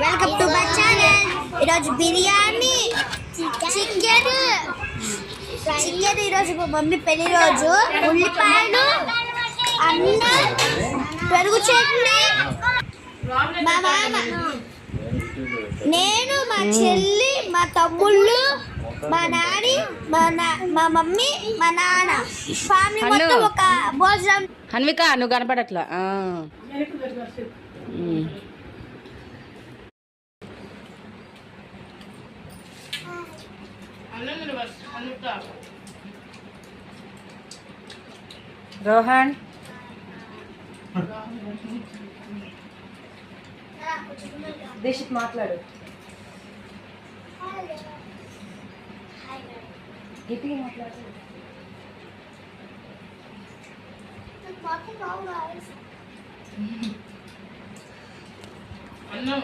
Welcome to my channel. ఈరోజు biryani, chicken ఈరోజు మా మమ్మీ పెళ్లి రోజు. ఉల్లిపాయలు, అన్నం, పెరుగు చట్నీ, మా మామ, నేను, మా చెల్లి, మా తమ్ముళ్ళు, మా నాని, మా మమ్మీ, మా నాన్న, ఫ్యామిలీ మొత్తం ఒక భోజనం. హన్విక నువ్వు కనపడట్లా. రోహన్ దీక్షిత్ మాట్లాడు. గట్టిగా మాట్లాడు. అన్నం